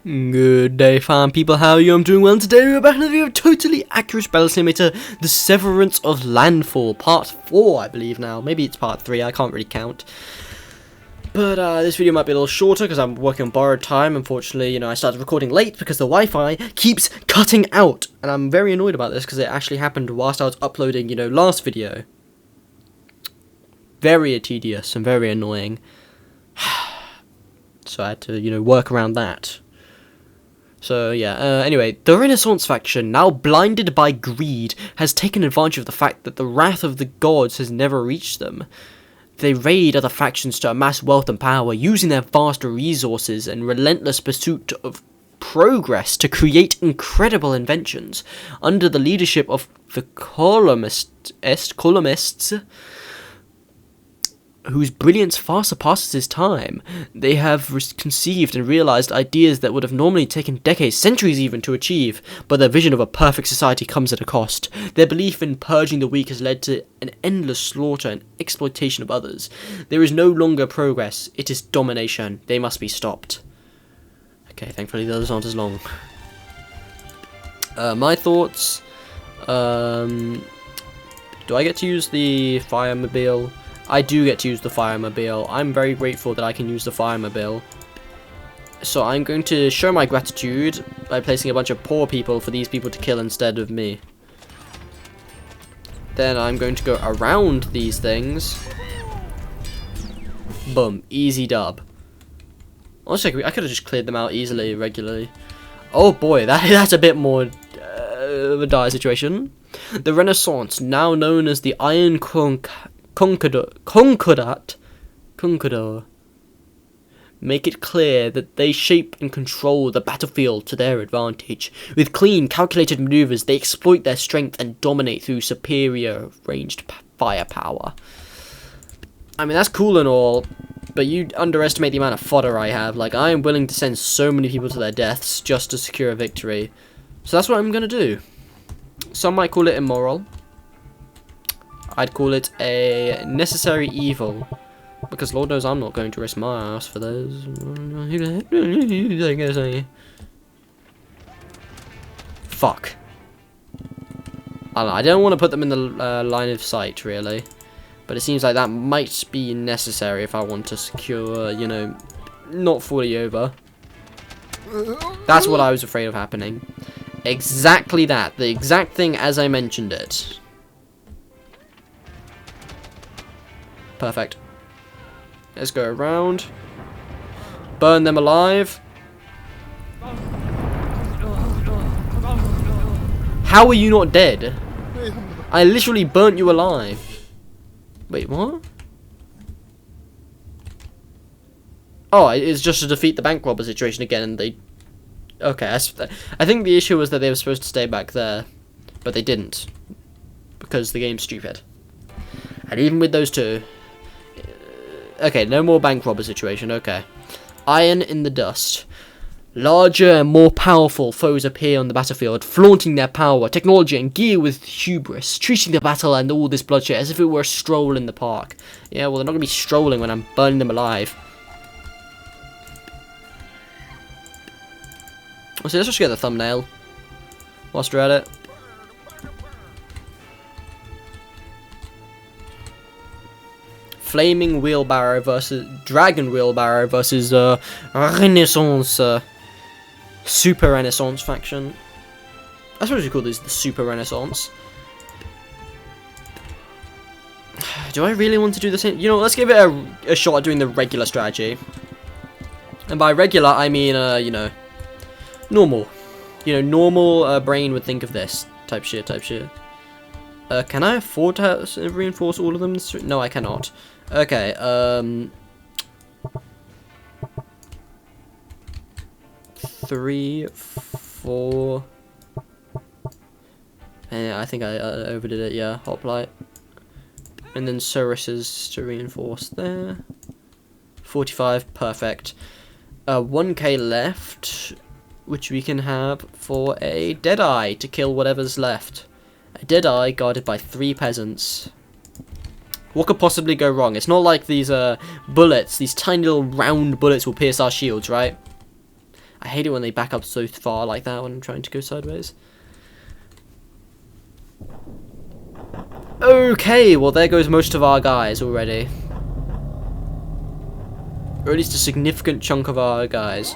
Good day, fine people, how are you? I'm doing well, and today we're back in a video of totally accurate battle simulator, the Severance of Landfall, part 4 I believe now, maybe it's part 3, I can't really count. But this video might be a little shorter because I'm working on borrowed time. Unfortunately, I started recording late because the Wi-Fi keeps cutting out, and I'm very annoyed about this because it actually happened whilst I was uploading, last video. Very tedious and very annoying. So I had to, work around that. So yeah, anyway, the Renaissance faction, now blinded by greed, has taken advantage of the fact that the wrath of the gods has never reached them. They raid other factions to amass wealth and power, using their vast resources and relentless pursuit of progress to create incredible inventions. Under the leadership of the columnists, whose brilliance far surpasses his time, they have conceived and realized ideas that would have normally taken decades, centuries even, to achieve, but their vision of a perfect society comes at a cost. Their belief in purging the weak has led to an endless slaughter and exploitation of others. There is no longer progress, it is domination. They must be stopped. Okay, thankfully the others aren't as long. My thoughts, do I get to use the Firemobile? I do get to use the Firemobile. I'm very grateful that I can use the Firemobile. So I'm going to show my gratitude by placing a bunch of poor people for these people to kill instead of me. Then I'm going to go around these things. Boom. Easy dub. Honestly, I could have just cleared them out easily, regularly. Oh boy, that's a bit more of a dire situation. The Renaissance, now known as the Iron Conqueror, make it clear that they shape and control the battlefield to their advantage. With clean, calculated maneuvers, they exploit their strength and dominate through superior ranged firepower. I mean, that's cool and all, but you underestimate the amount of fodder I have. Like, I am willing to send so many people to their deaths just to secure a victory. So that's what I'm gonna do. Some might call it immoral. I'd call it a necessary evil, because Lord knows I'm not going to risk my ass for those. Fuck. I don't want to put them in the line of sight, really, but it seems like that might be necessary if I want to secure, not fully over. That's what I was afraid of happening. Exactly that. The exact thing as I mentioned it. Perfect. Let's go around. Burn them alive. How are you not dead? I literally burnt you alive. Wait, what? Oh, it's just to defeat the bank robber situation again, and they... Okay, I think the issue was that they were supposed to stay back there, but they didn't, because the game's stupid. And even with those two... Okay, no more bank robber situation, okay. Iron in the dust. Larger and more powerful foes appear on the battlefield, flaunting their power, technology, and gear with hubris, treating the battle and all this bloodshed as if it were a stroll in the park. Yeah, well, they're not going to be strolling when I'm burning them alive. So let's just get the thumbnail whilst we're at it. Flaming Wheelbarrow versus Dragon Wheelbarrow versus Renaissance Super Renaissance faction. I suppose we call this the Super Renaissance. Do I really want to do the same? Let's give it a shot at doing the regular strategy. And by regular, I mean normal. Normal brain would think of this type shit. Can I afford to reinforce all of them? No, I cannot. Okay, 3, 4... I think I overdid it, yeah, hoplite. And then services to reinforce there. 45, perfect. 1k left, which we can have for a Deadeye to kill whatever's left. A Deadeye guarded by 3 peasants. What could possibly go wrong? It's not like these bullets, these tiny little round bullets will pierce our shields, right? I hate it when they back up so far like that when I'm trying to go sideways. Okay, well there goes most of our guys already. Or at least a significant chunk of our guys.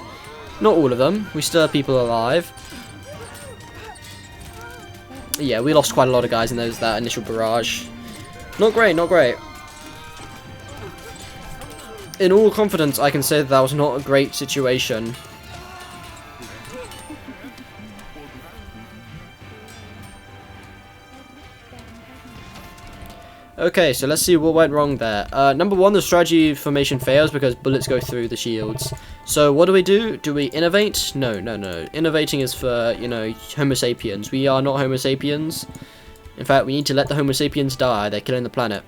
Not all of them. We still have people alive. Yeah, we lost quite a lot of guys in that initial barrage. Not great, not great. In all confidence, I can say that was not a great situation. Okay, so let's see what went wrong there. Number one, the strategy formation fails because bullets go through the shields. So what do? Do we innovate? No, no, no. Innovating is for, you know, Homo sapiens. We are not Homo sapiens. In fact, we need to let the Homo sapiens die. They're killing the planet.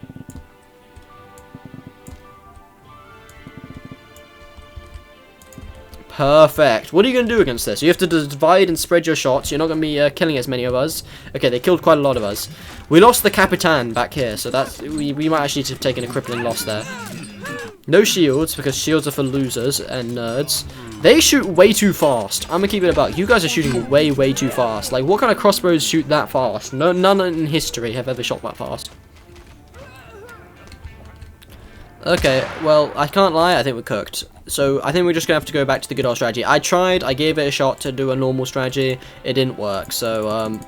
Perfect. What are you going to do against this? You have to divide and spread your shots. You're not going to be killing as many of us. Okay, they killed quite a lot of us. We lost the Capitan back here, so that's we might actually have taken a crippling loss there. No shields, because shields are for losers and nerds. They shoot way too fast. I'm going to keep it about. You guys are shooting way, way too fast. Like, what kind of crossbows shoot that fast? No, none in history have ever shot that fast. Okay, well, I can't lie, I think we're cooked. So, I think we're just going to have to go back to the good old strategy. I gave it a shot to do a normal strategy. It didn't work, so,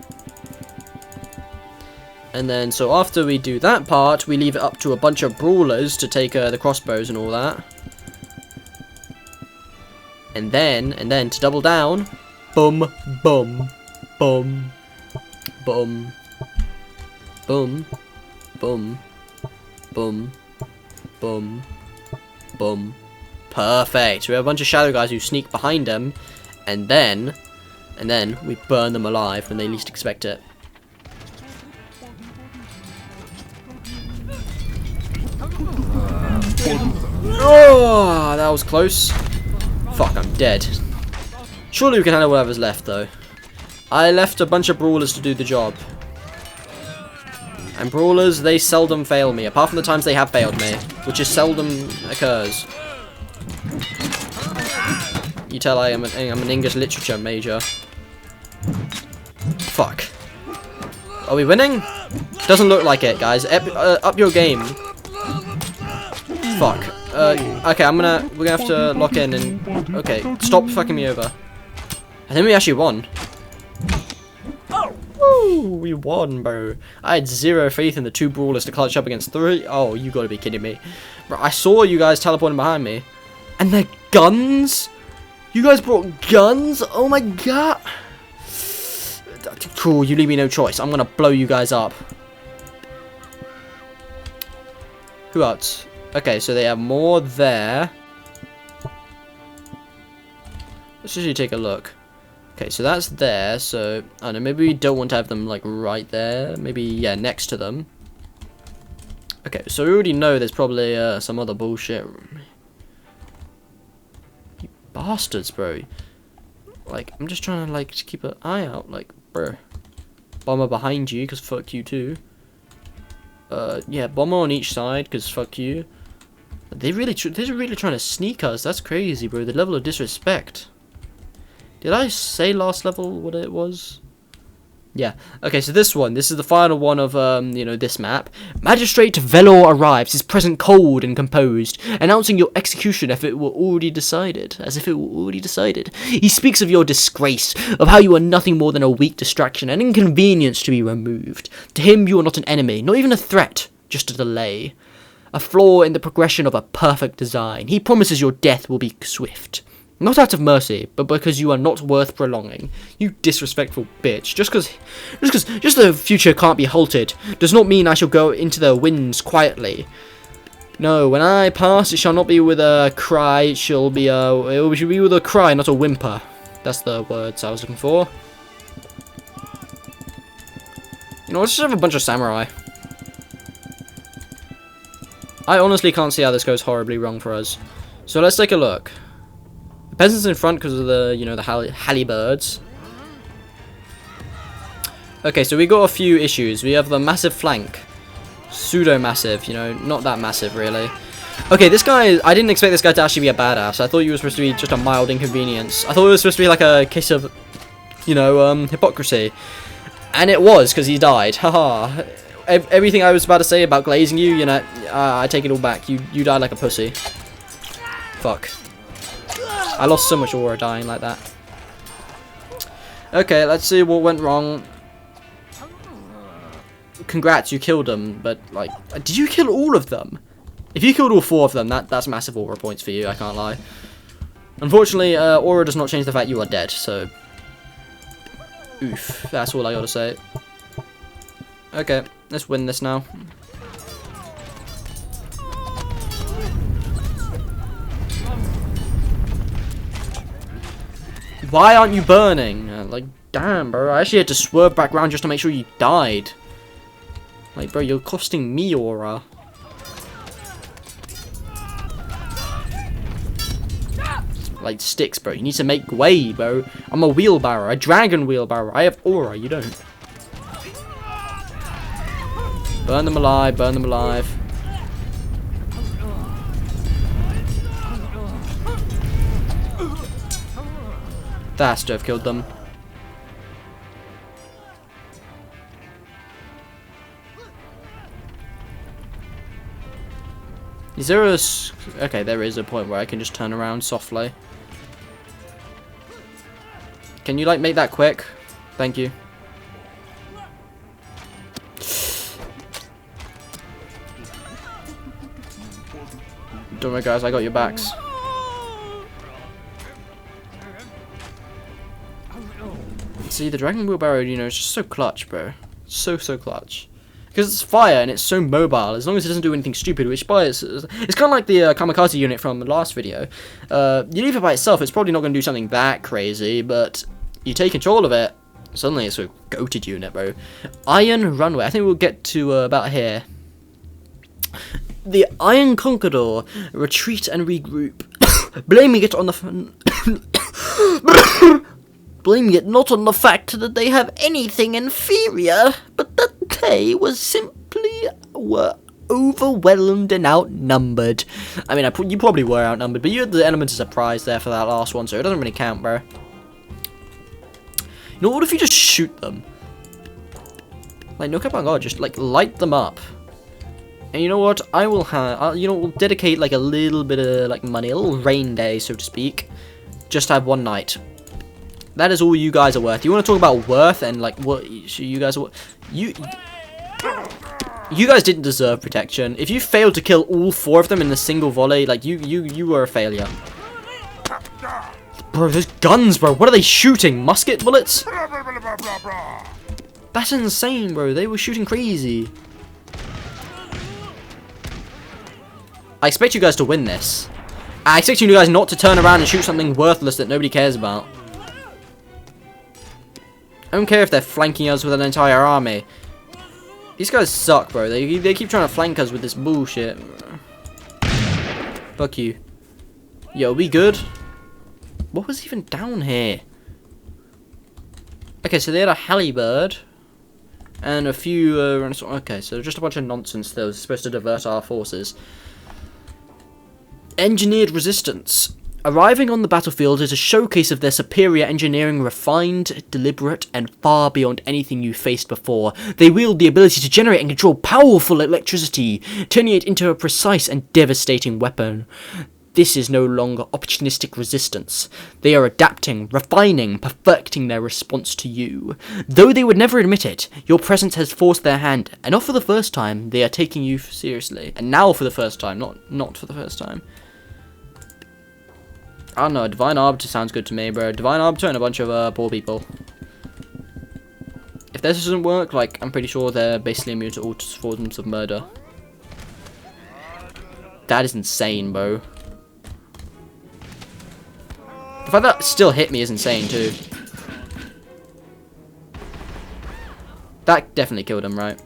and then, so after we do that part, we leave it up to a bunch of brawlers to take the crossbows and all that. And then, to double down, boom, boom, boom, boom, boom, boom, boom, boom, boom. Perfect. We have a bunch of shadow guys who sneak behind them, and then we burn them alive when they least expect it. Oh, that was close. Fuck, I'm dead. Surely we can handle whatever's left, though. I left a bunch of brawlers to do the job. And brawlers, they seldom fail me, apart from the times they have failed me, which is seldom occurs. You tell I'm an English literature major. Fuck. Are we winning? Doesn't look like it, guys. Up your game. Fuck. Okay, we're gonna have to lock in and... Okay, stop fucking me over. I think we actually won. Woo, we won, bro. I had zero faith in the two brawlers to clutch up against three. Oh, you gotta be kidding me. Bro, I saw you guys teleporting behind me. And their guns? You guys brought guns? Oh my god. Cool, you leave me no choice. I'm gonna blow you guys up. Who else? Okay, so they have more there. Let's actually take a look. Okay, so that's there, so... I don't know, maybe we don't want to have them, like, right there. Maybe, yeah, next to them. Okay, so we already know there's probably some other bullshit. You bastards, bro. Like, I'm just trying to, like, keep an eye out. Like, bro. Bomber behind you, because fuck you too. Yeah, bomber on each side, because fuck you. They're really trying to sneak us. That's crazy, bro. The level of disrespect. Did I say last level what it was? Yeah. Okay, so this is the final one of, you know, this map. Magistrate Velor arrives, his present cold and composed, announcing your execution as if it were already decided. He speaks of your disgrace, of how you are nothing more than a weak distraction, an inconvenience to be removed. To him, you are not an enemy, not even a threat, just a delay. A flaw in the progression of a perfect design. He promises your death will be swift. Not out of mercy, but because you are not worth prolonging. You disrespectful bitch. Just the future can't be halted does not mean I shall go into the winds quietly. No, when I pass, it shall not be with a cry. It should be with a cry, not a whimper. That's the words I was looking for. You know, let's just have a bunch of samurai. I honestly can't see how this goes horribly wrong for us. So let's take a look. The peasants in front because of the, you know, the halberds. Okay, so we got a few issues. We have the massive flank. Pseudo-massive, you know, not that massive really. Okay, this guy, I didn't expect this guy to actually be a badass. I thought he was supposed to be just a mild inconvenience. I thought it was supposed to be like a case of, you know, hypocrisy. And it was, because he died. Haha. Everything I was about to say about glazing you, you know, I take it all back. You died like a pussy. Fuck. I lost so much aura dying like that. Okay, let's see what went wrong. Congrats, you killed them, but, like, did you kill all of them? If you killed all 4 of them, that's massive aura points for you, I can't lie. Unfortunately, aura does not change the fact you are dead, so... Oof, that's all I gotta say. Okay, let's win this now. Why aren't you burning? Like, damn, bro, I actually had to swerve back around just to make sure you died. Like, bro, you're costing me aura. Like sticks, bro. You need to make way, bro. I'm a wheelbarrow, a dragon wheelbarrow. I have aura, you don't. Burn them alive, burn them alive. That has to have killed them. Is there a... Okay, there is a point where I can just turn around softly. Can you, like, make that quick? Thank you. Don't worry, guys, I got your backs. See, the dragon wheelbarrow, you know, is just so clutch, bro. So clutch. Because it's fire and it's so mobile, as long as it doesn't do anything stupid, which by it's kind of like the kamikaze unit from the last video. You leave it by itself, it's probably not going to do something that crazy, but you take control of it, suddenly it's a goated unit, bro. Iron Runway, I think we'll get to about here. The Iron Conqueror, retreat and regroup. Blaming it on the... Blaming it not on the fact that they have anything inferior, but that they were overwhelmed and outnumbered. I mean, you probably were outnumbered, but you had the element of surprise there for that last one, so it doesn't really count, bro. You know, what if you just shoot them? Like, no cap on God, just, like, light them up. And you know what? I will have, you know, we'll dedicate, like, a little bit of, like, money, a little rain day, so to speak. Just have one night. That is all you guys are worth. You want to talk about worth and, like, what you guys are... You guys didn't deserve protection. If you failed to kill all 4 of them in a single volley, like, you were a failure. Bro, those guns, bro. What are they shooting? Musket bullets? That's insane, bro. They were shooting crazy. I expect you guys to win this. I expect you guys not to turn around and shoot something worthless that nobody cares about. I don't care if they're flanking us with an entire army. These guys suck, bro. They keep trying to flank us with this bullshit. Fuck you. Yo, we good? What was even down here? Okay, so they had a halberd. And a few... okay, so just a bunch of nonsense that was supposed to divert our forces. Engineered resistance. Arriving on the battlefield is a showcase of their superior engineering, refined, deliberate, and far beyond anything you faced before. They wield the ability to generate and control powerful electricity, turning it into a precise and devastating weapon. This is no longer opportunistic resistance. They are adapting, refining, perfecting their response to you. Though they would never admit it, your presence has forced their hand, and not for the first time, they are taking you seriously. And now for the first time, not for the first time. I don't know, Divine Arbiter sounds good to me, bro. Divine Arbiter and a bunch of poor people. If this doesn't work, like, I'm pretty sure they're basically immune to all forms of murder. That is insane, bro. The fact that still hit me is insane, too. That definitely killed him, right?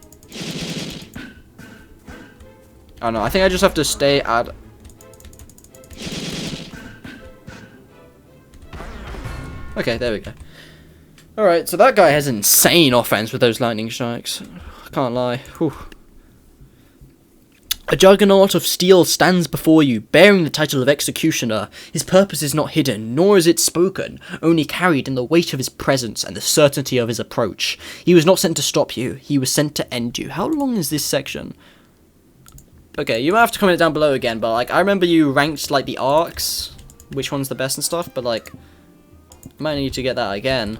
I don't know, I think I just have to stay at... Okay, there we go. Alright, so that guy has insane offense with those lightning strikes. I can't lie. Whew. A juggernaut of steel stands before you, bearing the title of Executioner. His purpose is not hidden, nor is it spoken, only carried in the weight of his presence and the certainty of his approach. He was not sent to stop you, he was sent to end you. How long is this section? Okay, you might have to comment it down below again, but, like, I remember you ranked, like, the arcs, which one's the best and stuff, but, like, might need to get that again.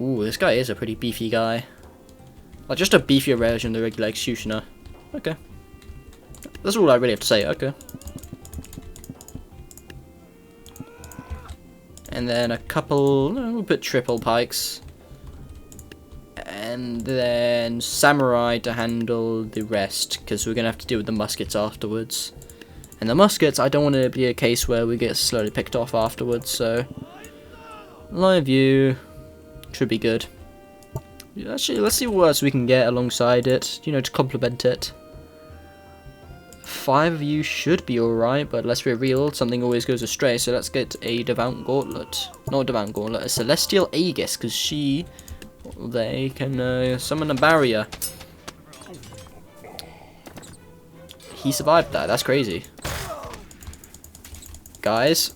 Ooh, this guy is a pretty beefy guy. Like, just a beefier version of the regular Executioner. Okay. That's all I really have to say, okay. And then a couple, no, we'll put triple pikes. And then samurai to handle the rest, because we're going to have to deal with the muskets afterwards. And the muskets, I don't want it to be a case where we get slowly picked off afterwards, so... Live view should be good. Actually, let's see what else we can get alongside it, you know, to complement it. 5 of you should be alright, but let's be real, something always goes astray, so let's get a Devout Gauntlet. Not a Devout Gauntlet, a Celestial Aegis, because they can summon a barrier. He survived that, that's crazy. Guys,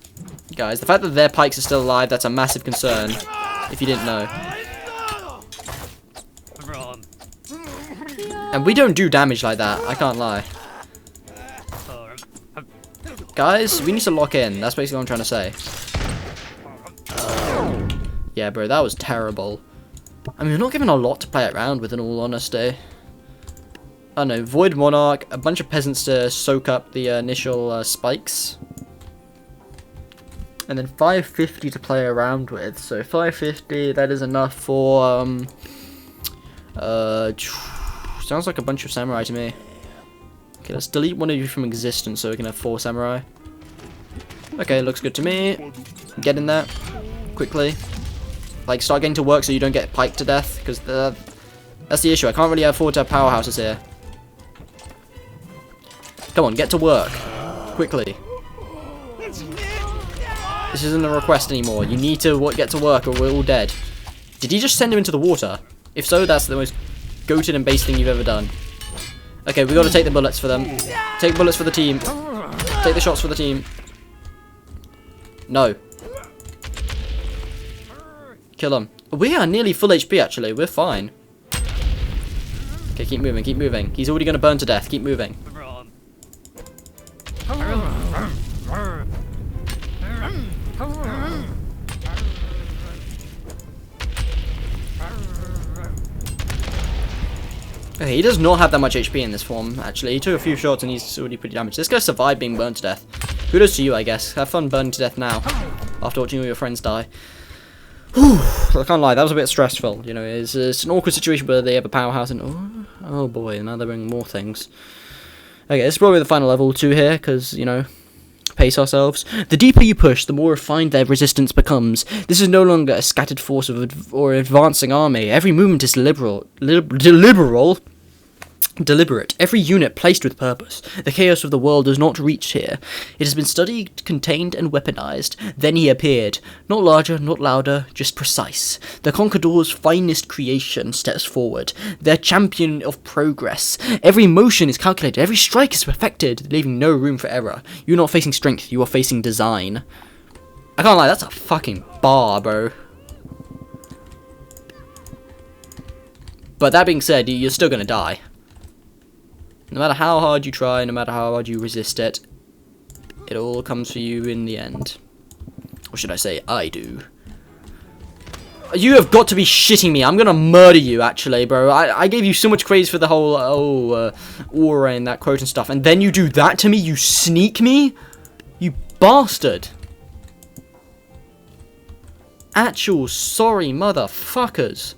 the fact that their pikes are still alive, that's a massive concern, if you didn't know. And we don't do damage like that, I can't lie. Guys, we need to lock in. That's basically what I'm trying to say. Yeah, bro, that was terrible. I mean, we're not given a lot to play around with, in all honesty. I don't know, Void Monarch, a bunch of peasants to soak up the initial spikes. And then 550 to play around with. So 550, that is enough for... sounds like a bunch of samurai to me. Okay, let's delete one of you from existence so we can have 4 samurai. Okay, looks good to me. Get in there. Quickly. Like, start getting to work so you don't get piked to death, because that's the issue. I can't really afford to have powerhouses here. Come on, get to work. Quickly. This isn't a request anymore. You need to get to work or we're all dead. Did he just send him into the water? If so, that's the most goated and base thing you've ever done. Okay, we gotta take the bullets for them. Take bullets for the team. Take the shots for the team. No. Kill him. We are nearly full HP, actually. We're fine. Okay, keep moving, keep moving. He's already gonna burn to death. Keep moving. Okay, he does not have that much HP in this form, actually. He took a few shots and he's already pretty damaged. This guy survived being burned to death. Kudos to you, I guess. Have fun burning to death now, after watching all your friends die. Whew, I can't lie, that was a bit stressful. You know, it's an awkward situation where they have a powerhouse and... Oh boy, now they're bringing more things. Okay, this is probably the final level 2 here, because, you know... Pace ourselves. The deeper you push, the more refined their resistance becomes. This is no longer a scattered force or advancing army. Every movement is deliberate. Every unit placed with purpose. The chaos of the world does not reach here. It has been studied, contained, and weaponized. Then he appeared. Not larger, not louder, just precise. The Conquistador's finest creation steps forward. Their champion of progress. Every motion is calculated. Every strike is perfected, leaving no room for error. You're not facing strength, you are facing design. I can't lie, that's a fucking bar, bro. But that being said, you're still gonna die. No matter how hard you try, no matter how hard you resist it, it all comes for you in the end. Or should I say, I do. You have got to be shitting me. I'm gonna murder you, actually, bro. I gave you so much praise for the whole, aura and that quote and stuff, and then you do that to me? You sneak me? You bastard. Actual sorry motherfuckers.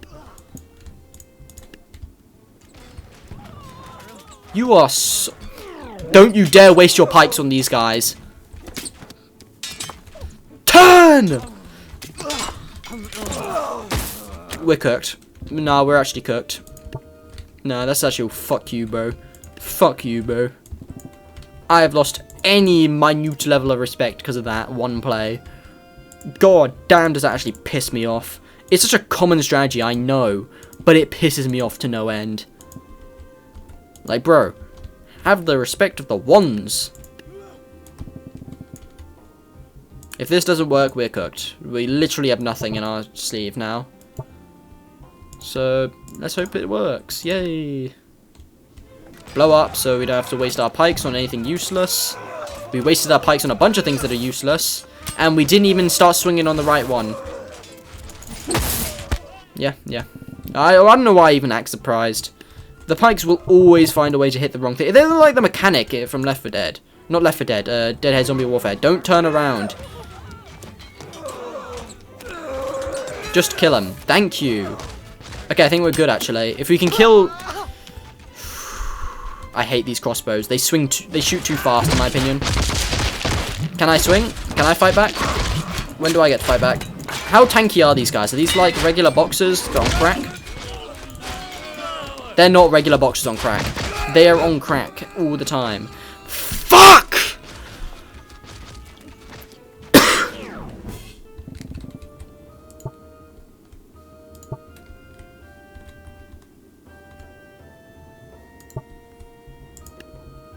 You are so... Don't you dare waste your pikes on these guys. Turn! We're cooked. Nah, we're actually cooked. Nah, that's actually... Fuck you, bro. Fuck you, bro. I have lost any minute level of respect because of that one play. God damn, does that actually piss me off. It's such a common strategy, I know. But it pisses me off to no end. Like, bro, Have the respect of the wands. If this doesn't work, we're cooked. We literally have nothing in our sleeve now. So, let's hope it works. Yay! Blow up so we don't have to waste our pikes on anything useless. We wasted our pikes on a bunch of things that are useless. And we didn't even start swinging on the right one. Yeah. I don't know why I even act surprised. The pikes will always find a way to hit the wrong thing. They're like the mechanic from Left 4 Dead. Not Left 4 Dead, Deadhead Zombie Warfare. Don't turn around. Just kill him. Thank you. Okay, I think we're good, actually. If we can kill... I hate these crossbows. They shoot too fast, in my opinion. Can I swing? Can I fight back? When do I get to fight back? How tanky are these guys? Are these like regular boxers on crack? They're not regular boxers on crack. They are on crack all the time. Fuck!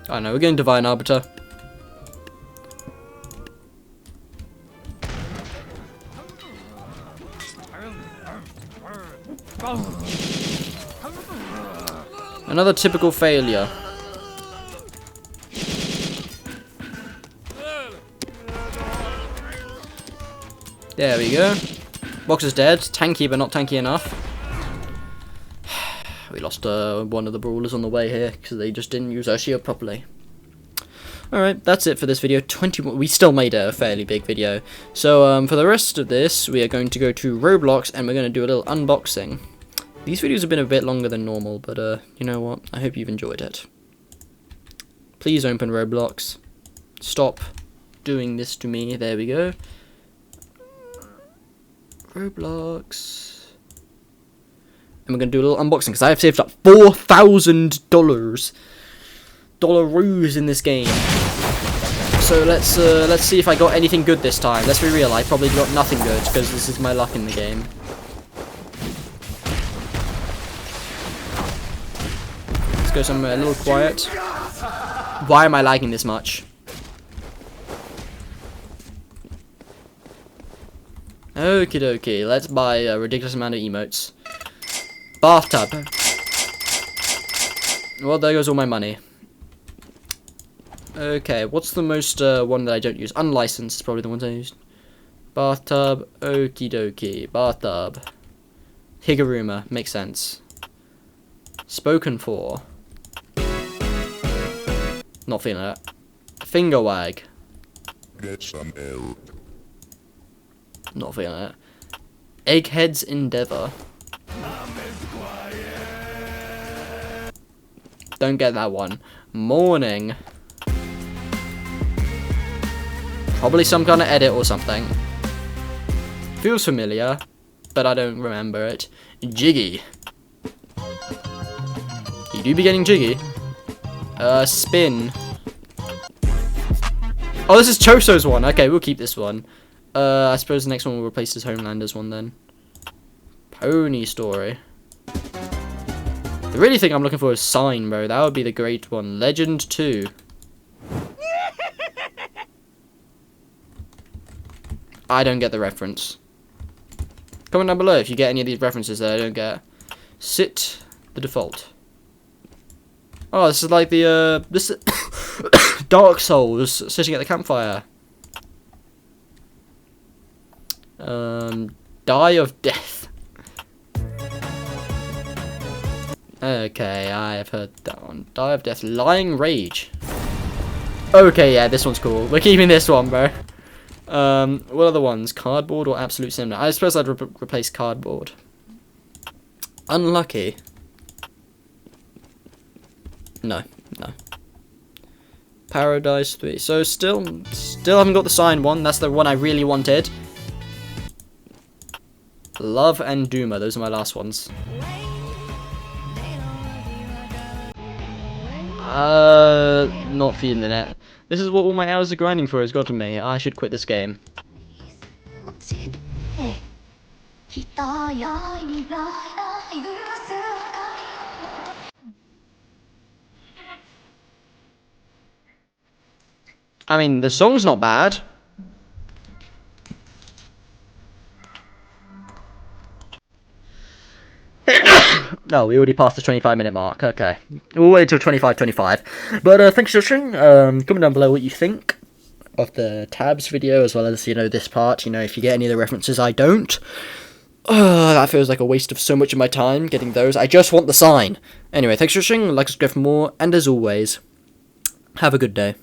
I know, we're getting Divine Arbiter. Another typical failure. There we go. Box is dead. Tanky, but not tanky enough. We lost one of the brawlers on the way here because they just didn't use our shield properly. Alright, that's it for this video. 21. We still made a fairly big video. So for the rest of this, we are going to go to Roblox and we're going to do a little unboxing. These videos have been a bit longer than normal, but you know what? I hope you've enjoyed it. Please open Roblox. Stop doing this to me. There we go. Roblox. And we're going to do a little unboxing because I have saved up $4,000 dollaroos in this game. So let's see if I got anything good this time. Let's be real, I probably got nothing good because this is my luck in the game. Let's go somewhere a little quiet. Why am I lagging this much? Okie dokie, let's buy a ridiculous amount of emotes. Bathtub. Well, there goes all my money. Okay, what's the most one that I don't use? Unlicensed is probably the ones I used. Bathtub, okie dokie. Bathtub. Higuruma, makes sense. Spoken for. Not feeling it. Finger wag. Get some help. Not feeling it. Egghead's endeavor. Don't get that one. Morning. Probably some kind of edit or something. Feels familiar, but I don't remember it. Jiggy. You do be getting jiggy. Spin. Oh, this is Choso's one. Okay, we'll keep this one. I suppose the next one will replace his Homelander's one then. Pony Story. The really thing I'm looking for is Sign, bro. That would be the great one. Legend 2. I don't get the reference. Comment down below if you get any of these references that I don't get. Sit the default. Oh, this is like the this Dark Souls sitting at the campfire. Die of Death. Okay, I have heard that one. Die of Death. Lying Rage. Okay, yeah, this one's cool. We're keeping this one, bro. What other ones? Cardboard or Absolute Cinema? I suppose I'd replace Cardboard. Unlucky. No. Paradise 3. So still haven't got the Sign one. That's the one I really wanted. Love and Duma. Those are my last ones. Not feeling it. This is what all my hours of grinding for has gotten me. I should quit this game. I mean, the song's not bad. No, we already passed the 25-minute mark. Okay. We'll wait until 25:25. But thanks for watching. Comment down below what you think of the tabs video, as well as, this part. If you get any of the references I don't. That feels like a waste of so much of my time getting those. I just want the sign. Anyway, thanks for watching. Like, subscribe for more. And as always, have a good day.